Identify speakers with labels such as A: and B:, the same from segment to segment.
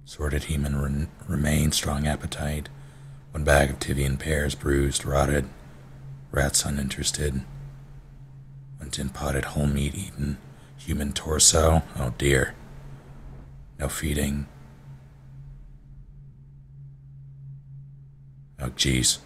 A: Sorted human remains, strong appetite. One bag of Tivian pears, bruised, rotted. Rats uninterested. One tin potted whole meat eaten. Human torso. Oh dear. No feeding. Oh jeez.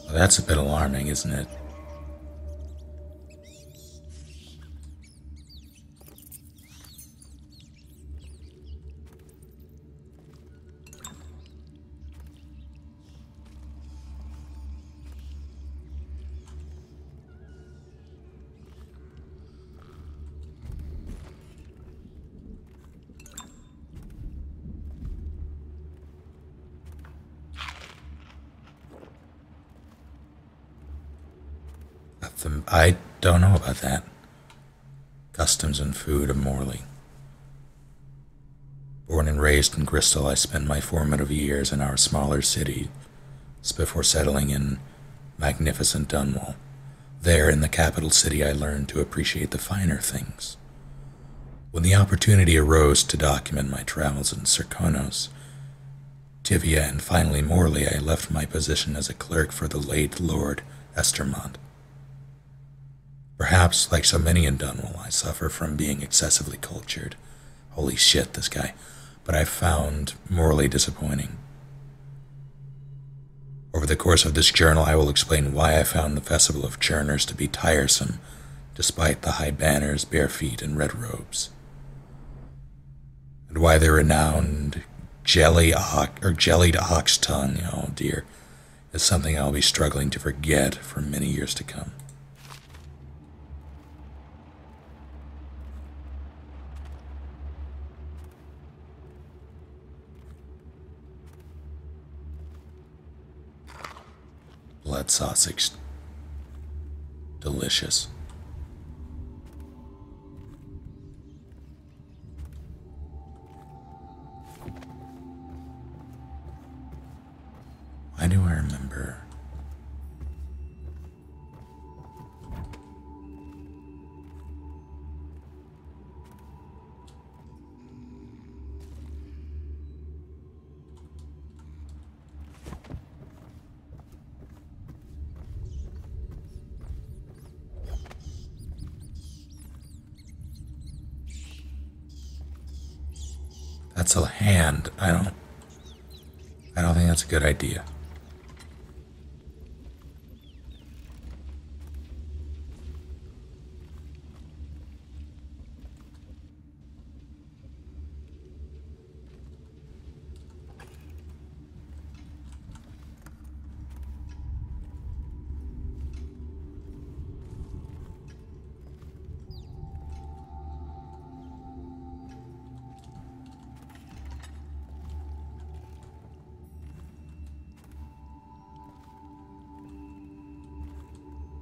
A: Well, that's a bit alarming, isn't it? I don't know about that. Customs and food of Morley. Born and raised in Bristol, I spent my formative years in our smaller city before settling in magnificent Dunwall. There, in the capital city, I learned to appreciate the finer things. When the opportunity arose to document my travels in Serkonos, Tivia, and finally Morley, I left my position as a clerk for the late Lord Estermont. Perhaps, like so many in Dunwall, I suffer from being excessively cultured. Holy shit, this guy. But I found Morley disappointing. Over the course of this journal, I will explain why I found the Festival of Churners to be tiresome, despite the high banners, bare feet, and red robes. And why the renowned jellied ox tongue, oh dear, is something I'll be struggling to forget for many years to come. Blood sausage. Delicious. Why do I remember? That's a hand. I don't think that's a good idea.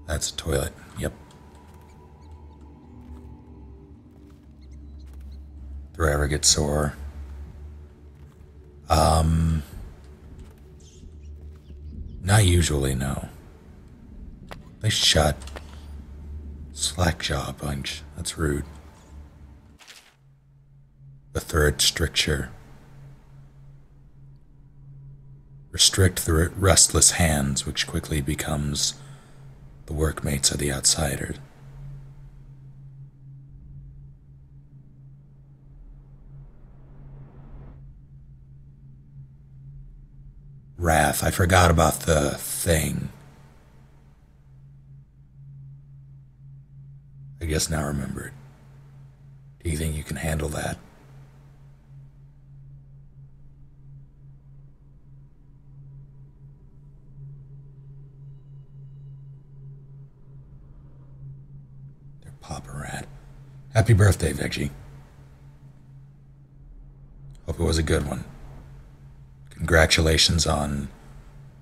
A: That's a toilet. Yep. Throat ever get sore? Not usually, no. Nice shot. Slack jaw bunch. That's rude. The third stricture. Restrict the restless hands, which quickly becomes the workmates of the outsider. Wrath. I forgot about the thing. I guess now I remember it. Do you think you can handle that? They're Papa Rat. Happy birthday, Veggie. Hope it was a good one. Congratulations on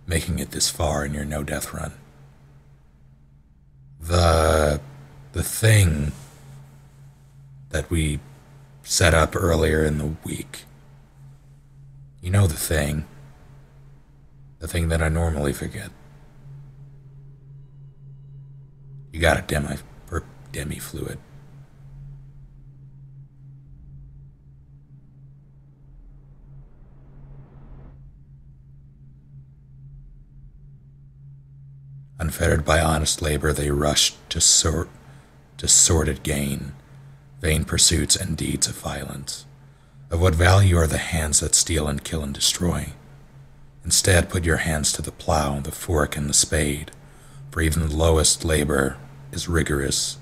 A: making it this far in your no-death run. The The thing that we set up earlier in the week. You know the thing. The thing that I normally forget. You got it, demi-fluid. Unfettered by honest labor, they rushed to sordid gain, vain pursuits and deeds of violence. Of what value are the hands that steal and kill and destroy? Instead, put your hands to the plow, the fork, and the spade, for even the lowest labor is rigorous.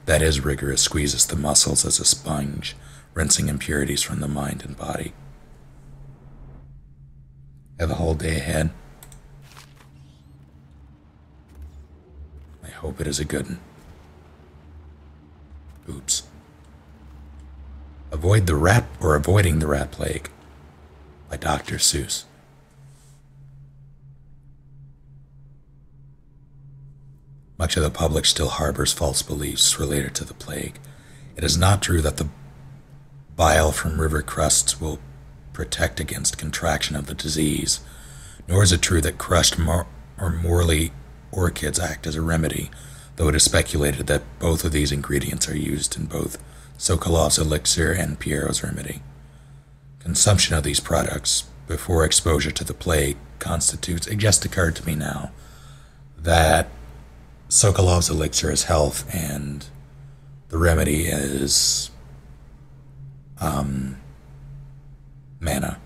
A: That is rigorous, squeezes the muscles as a sponge, rinsing impurities from the mind and body. Have a whole day ahead. I hope it is a good one. Oops. Avoiding the Rat Plague by Dr. Seuss. Much of the public still harbors false beliefs related to the plague. It is not true that the bile from river crusts will protect against contraction of the disease, nor is it true that crushed or MORLEY orchids act as a remedy, though it is speculated that both of these ingredients are used in both Sokolov's elixir and Pierrot's remedy. Consumption of these products before exposure to the plague constitutes, it just occurred to me now, that Sokolov's elixir is health and the remedy is mana.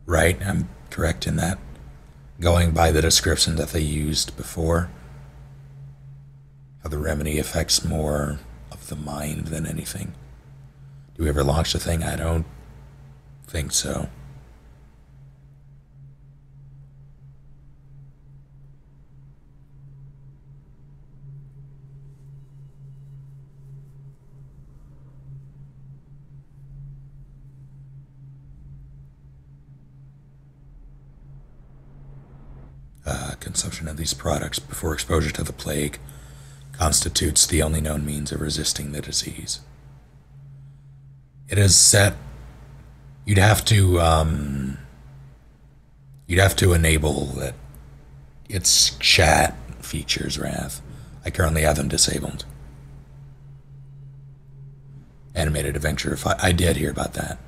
A: Right? I'm correct in that? Going by the description that they used before, how the remedy affects more of the mind than anything. Do we ever launch the thing? I don't think so. Consumption of these products before exposure to the plague constitutes the only known means of resisting the disease. It is set. You'd have to enable that its chat features, Wrath. I currently have them disabled. Animated adventure. I did hear about that.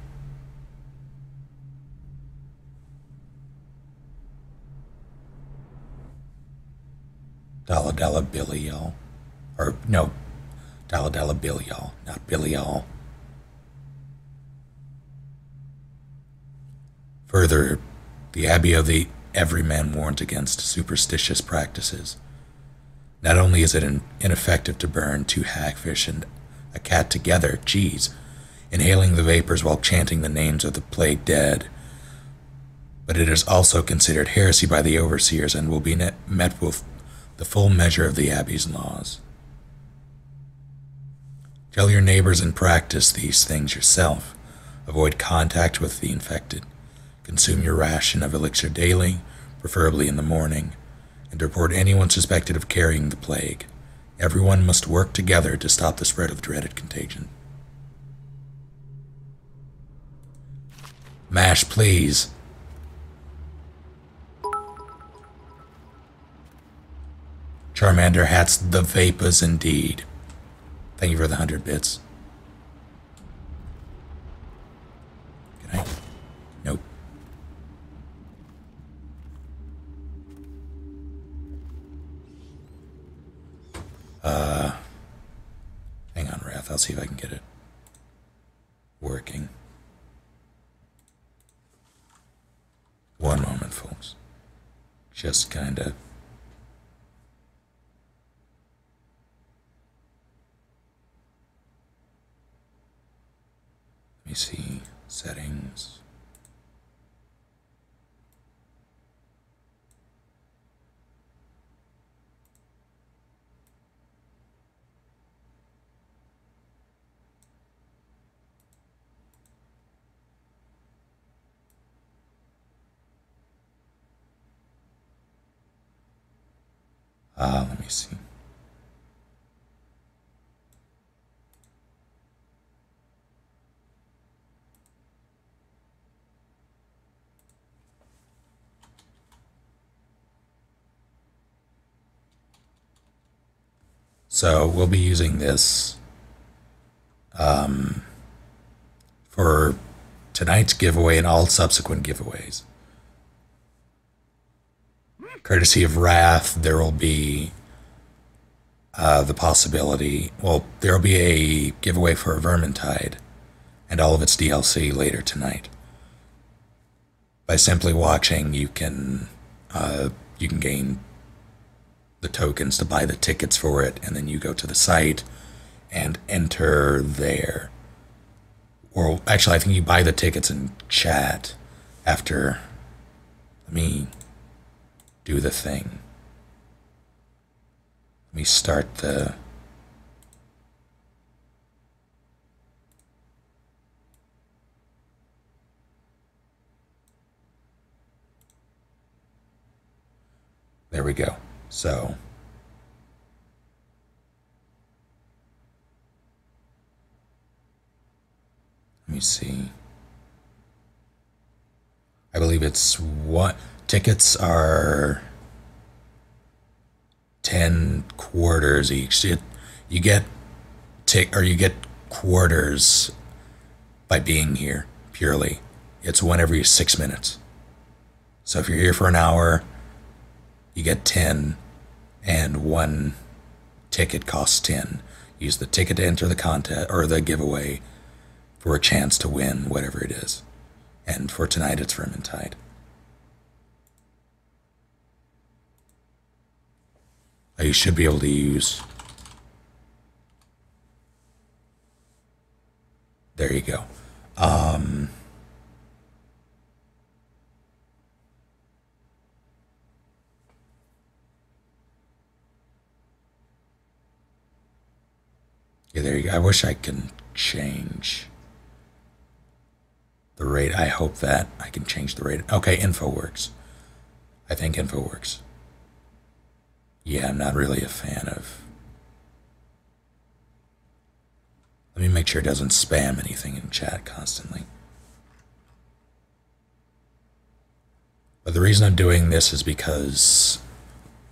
A: Dalla Billy, y'all. Or, no, Dalla Billy, y'all. Not Billy, y'all. Further, the Abbey of the Everyman warns against superstitious practices. Not only is it ineffective to burn two hagfish and a cat together, inhaling the vapors while chanting the names of the plague dead, but it is also considered heresy by the overseers and will be met with the full measure of the Abbey's laws. Tell your neighbors and practice these things yourself. Avoid contact with the infected. Consume your ration of elixir daily, preferably in the morning, and report anyone suspected of carrying the plague. Everyone must work together to stop the spread of dreaded contagion. Mash, please. Charmander hats the vapors indeed. Thank you for the 100 bits. Can I? Nope. Hang on, Wrath. I'll see if I can get it working. One moment, folks. Just kinda. Let me see. Settings. me see. So we'll be using this for tonight's giveaway and all subsequent giveaways. Courtesy of Wrath, there will be the possibility, well, there will be a giveaway for Vermintide and all of its DLC later tonight. By simply watching, you can gain the tokens to buy the tickets for it, and then you go to the site and enter there. Or actually, I think you buy the tickets in chat after. Let me do the thing. Let me start the. There we go. So, let me see. I believe it's what tickets are 10 quarters each. You get quarters by being here purely. It's one every 6 minutes. So if you're here for an hour, you get 10, and one ticket costs 10. Use the ticket to enter the contest or the giveaway for a chance to win whatever it is. And for tonight, it's Vermintide. You should be able to use. There you go. Yeah, there you go. I wish I can change the rate. I hope that I can change the rate. Okay, info works. I think info works. Yeah, I'm not really a fan of. Let me make sure it doesn't spam anything in chat constantly. But the reason I'm doing this is because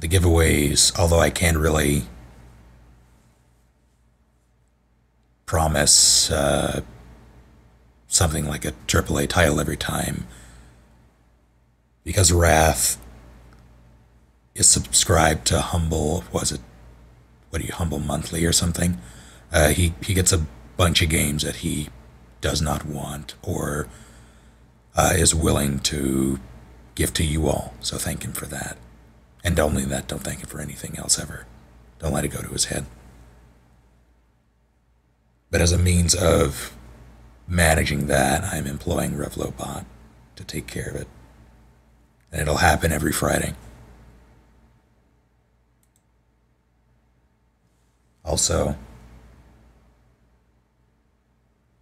A: the giveaways, although I can't really promise something like a AAA title every time, because Wrath is subscribed to Humble, Humble Monthly or something. He gets a bunch of games that he does not want or is willing to give to you all. So thank him for that. And only that, don't thank him for anything else ever. Don't let it go to his head. But as a means of managing that, I'm employing RevloBot to take care of it. And it'll happen every Friday. Also,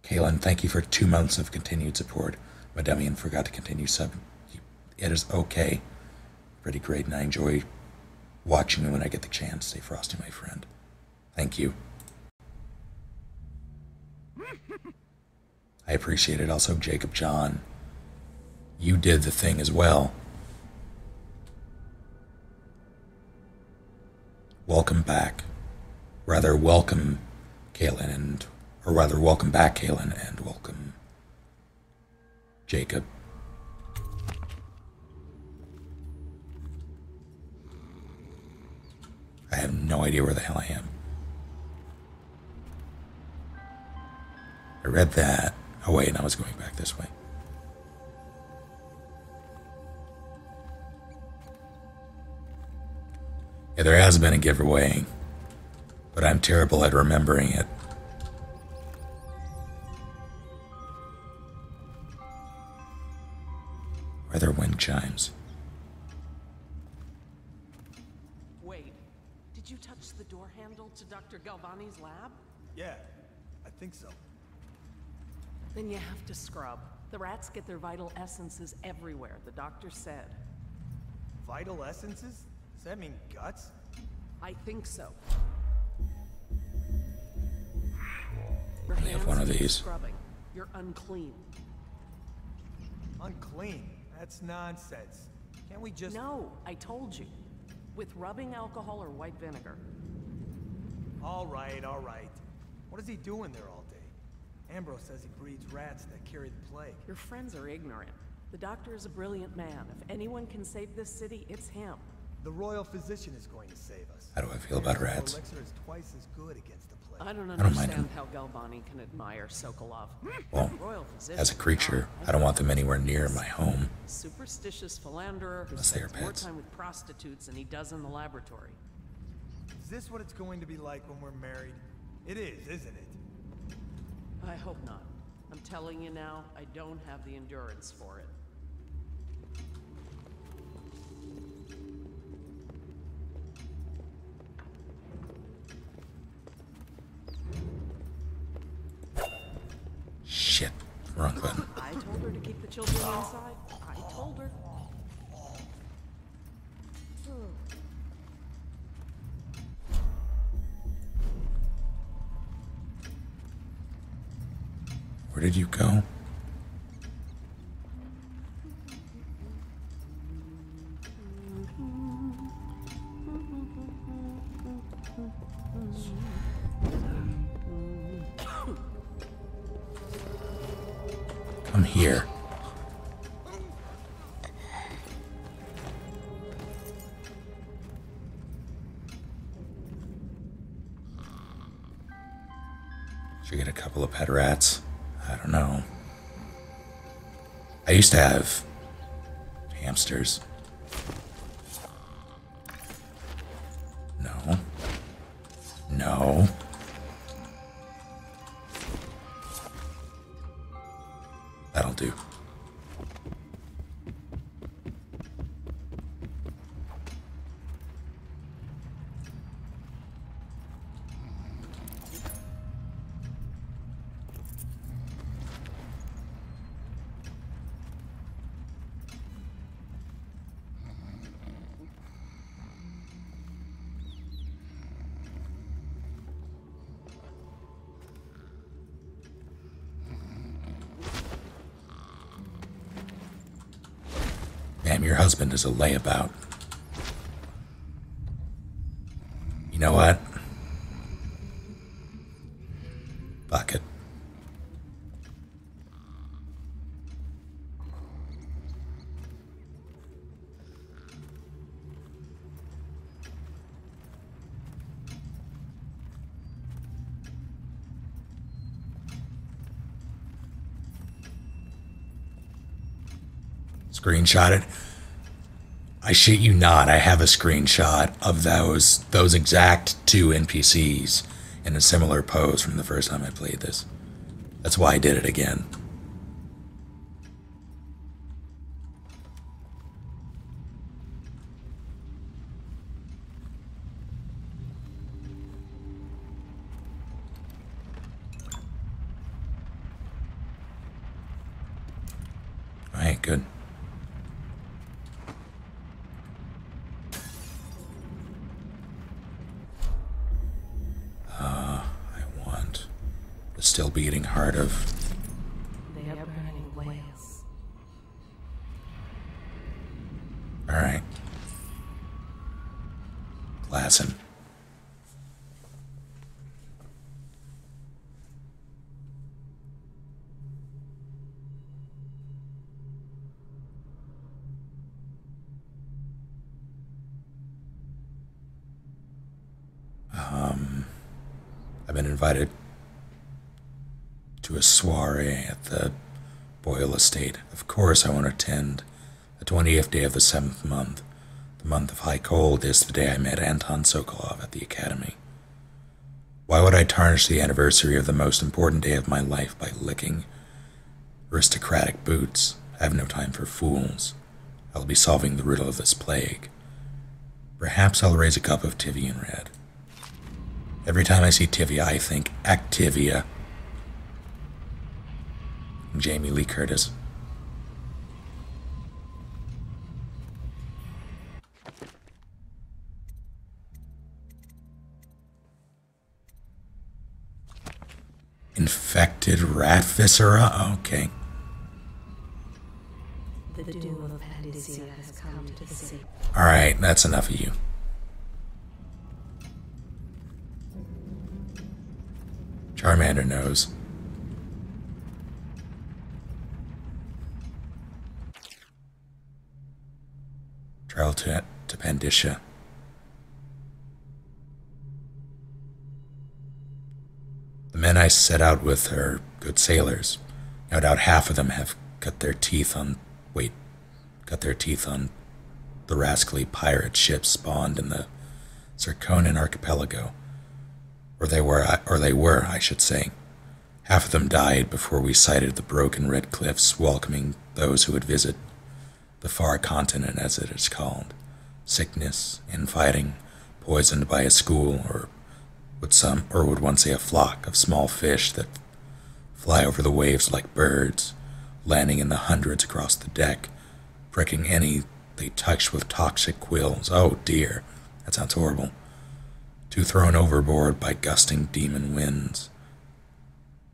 A: Kaylin, thank you for 2 months of continued support. Mademian forgot to continue sub. It is okay. Pretty great, and I enjoy watching you when I get the chance. Stay frosty, my friend. Thank you. I appreciate it. Also, Jacob John, you did the thing as well. Welcome back. Rather, welcome Kaylin welcome back Kaylin, and welcome Jacob. I have no idea where the hell I am. I read that. Oh wait, and I was going back this way. Yeah, there has been a giveaway, but I'm terrible at remembering it. Are there wind chimes?
B: Wait, did you touch the door handle to Dr. Galvani's lab?
C: Yeah, I think so.
B: Then you have to scrub. The rats get their vital essences everywhere, the doctor said.
C: Vital essences? Does that mean guts?
B: I think so.
A: I have one of these.
B: Scrubbing. You're unclean.
C: Unclean? That's nonsense. Can't we just...
B: No, I told you. With rubbing alcohol or white vinegar.
C: All right, all right. What is he doing there all day? Ambrose says he breeds rats that carry the plague.
B: Your friends are ignorant. The doctor is a brilliant man. If anyone can save this city, it's him.
C: The royal physician is going to save us.
A: How do I feel about rats?
C: Elixir is twice as good against the plague.
B: I don't
A: don't mind
B: understand
A: him.
B: how Galvani can admire Sokolov.
A: Well,
B: Royal physician,
A: as a creature, I don't want them anywhere near my home.
B: Superstitious philanderer who
A: Unless they are
B: spends more
A: pets.
B: time with prostitutes than he does in the laboratory.
C: Is this what it's going to be like when we're married? It is, isn't it?
B: I hope not. I'm telling you now, I don't have the endurance for it.
A: Shit. Wrong button.
B: I told her to keep the children inside. I told her.
A: Where did you go? Come here. Should get a couple of pet rats. I don't know. I used to have hamsters. No. No. That'll do. Damn, your husband is a layabout. You know what? Fuck it. Screenshot it. I shit you not, I have a screenshot of those exact two NPCs in a similar pose from the first time I played this. That's why I did it again. Alright, good. I want the still beating heart of...
B: They are burning whales.
A: Alright. Glassin. I've been invited to a soiree at the Boyle Estate. Of course I want to attend. The 20th day of the 7th month. The month of high cold is the day I met Anton Sokolov at the academy. Why would I tarnish the anniversary of the most important day of my life by licking aristocratic boots? I have no time for fools. I'll be solving the riddle of this plague. Perhaps I'll raise a cup of Tivian Red. Every time I see Tivia, I think Activia. Jamie Lee Curtis. Infected rat viscera? Okay.
D: The doom of Pandyssia has come to the city.
A: Alright, that's enough of you. Charmander knows. Travel to Pandyssia. The men I set out with are good sailors. No doubt half of them have cut their teeth on the rascally pirate ships spawned in the Zirconan archipelago. Or they were, I should say. Half of them died before we sighted the broken red cliffs welcoming those who would visit the far continent, as it is called. Sickness, infighting, poisoned by a school, or would one say a flock of small fish that fly over the waves like birds, landing in the hundreds across the deck, pricking any they touch with toxic quills. Oh dear, that sounds horrible. Two thrown overboard by gusting demon winds.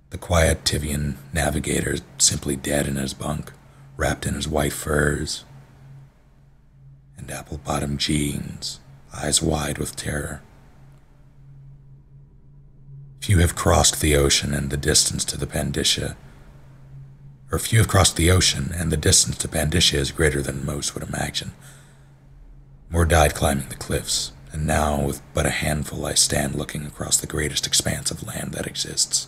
A: The quiet Tivian navigator simply dead in his bunk, wrapped in his white furs and apple-bottom jeans, eyes wide with terror. Few have crossed the ocean and the distance to Pandyssia is greater than most would imagine. More died climbing the cliffs, and now with but a handful I stand looking across the greatest expanse of land that exists.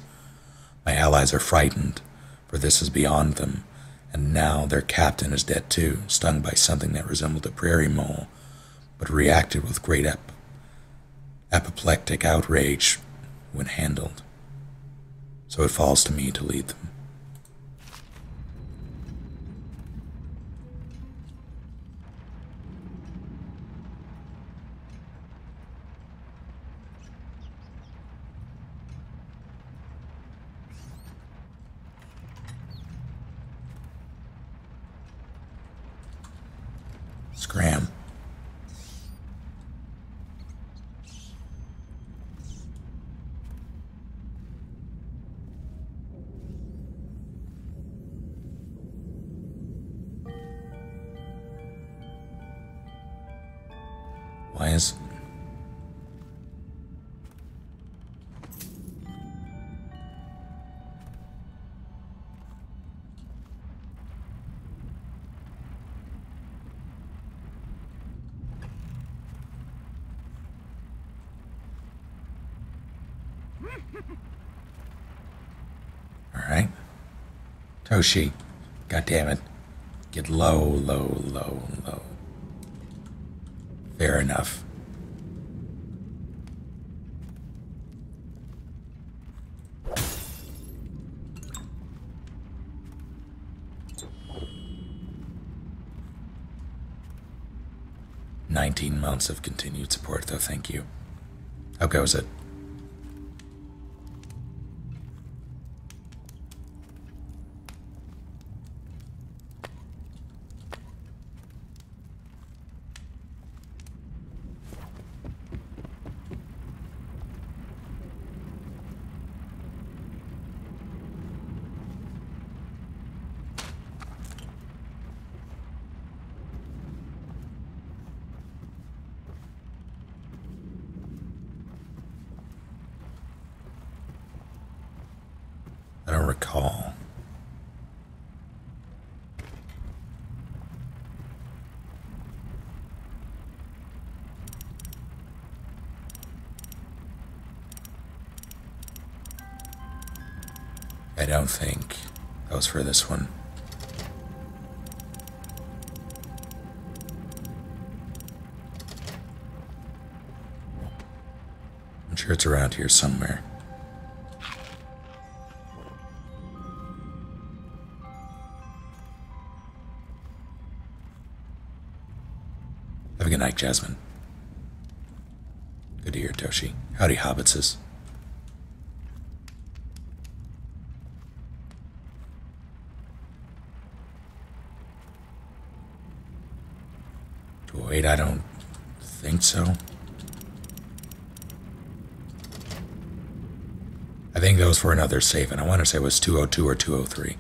A: My allies are frightened, for this is beyond them, and now their captain is dead too, stung by something that resembled a prairie mole, but reacted with great apoplectic outrage when handled. So it falls to me to lead them. Scram. Why is... Alright. Toshi. God damn it. Get low, low, low, low. Fair enough. "19 months of continued support, though, thank you. How goes it?" I don't recall. I don't think that was for this one. I'm sure it's around here somewhere. Have a good night, Jasmine. Good to hear, Toshi. Howdy, hobbitses. Wait, I don't think so. I think that was for another safe, and I want to say it was 202 or 203.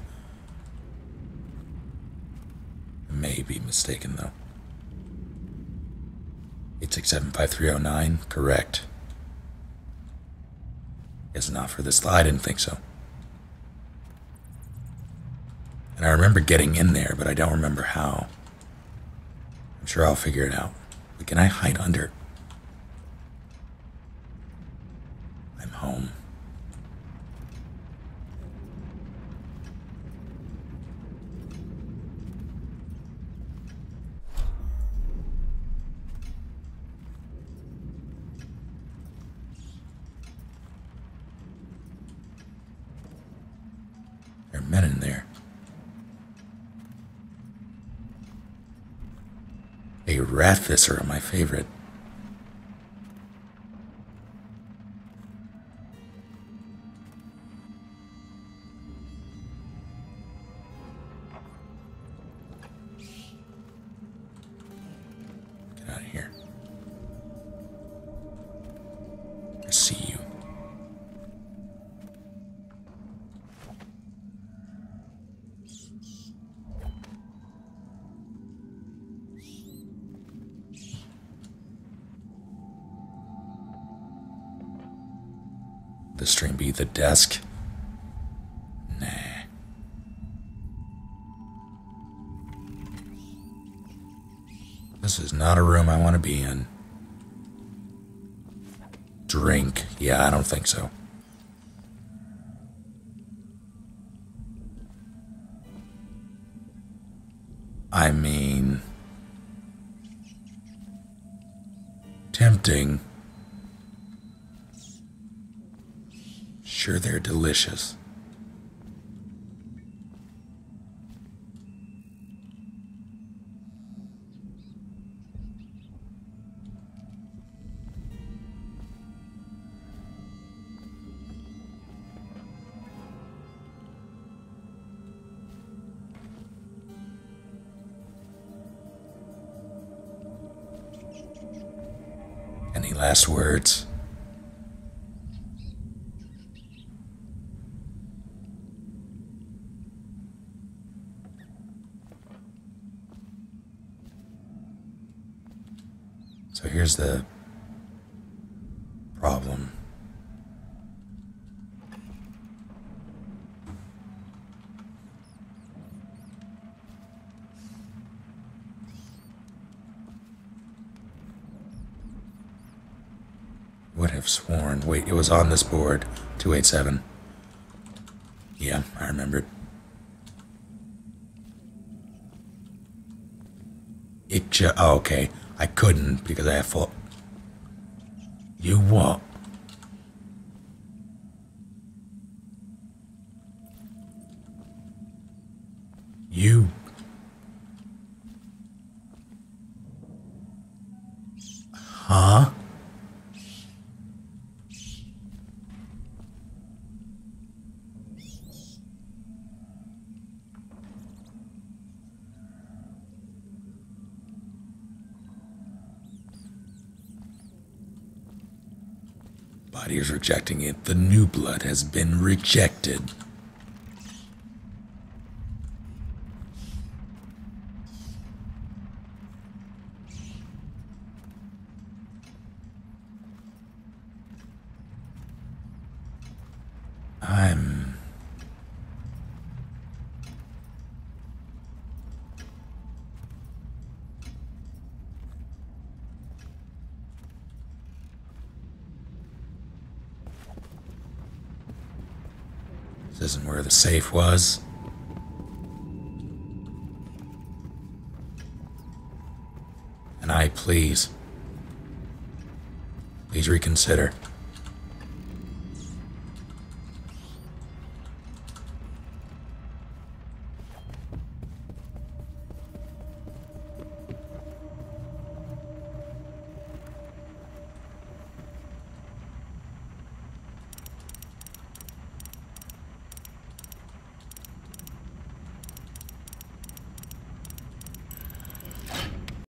A: May be mistaken, though. 8675309, correct. It's not for this. I didn't think so. And I remember getting in there, but I don't remember how. I'm sure I'll figure it out. But can I hide under? I'm home. There are men in there. A rat viscera, my favorite. Get out of here. I see you. The stream be the desk? Nah. This is not a room I want to be in. Drink? Yeah, I don't think so. I mean, tempting. Sure, they're delicious. Any last words? So here's the problem. Would have sworn. Wait, it was on this board. 287. Yeah, I remembered. Oh, okay. I couldn't because I have full. You what? You. Huh? Body is rejecting it. The new blood has been rejected. This isn't where the safe was. And please reconsider.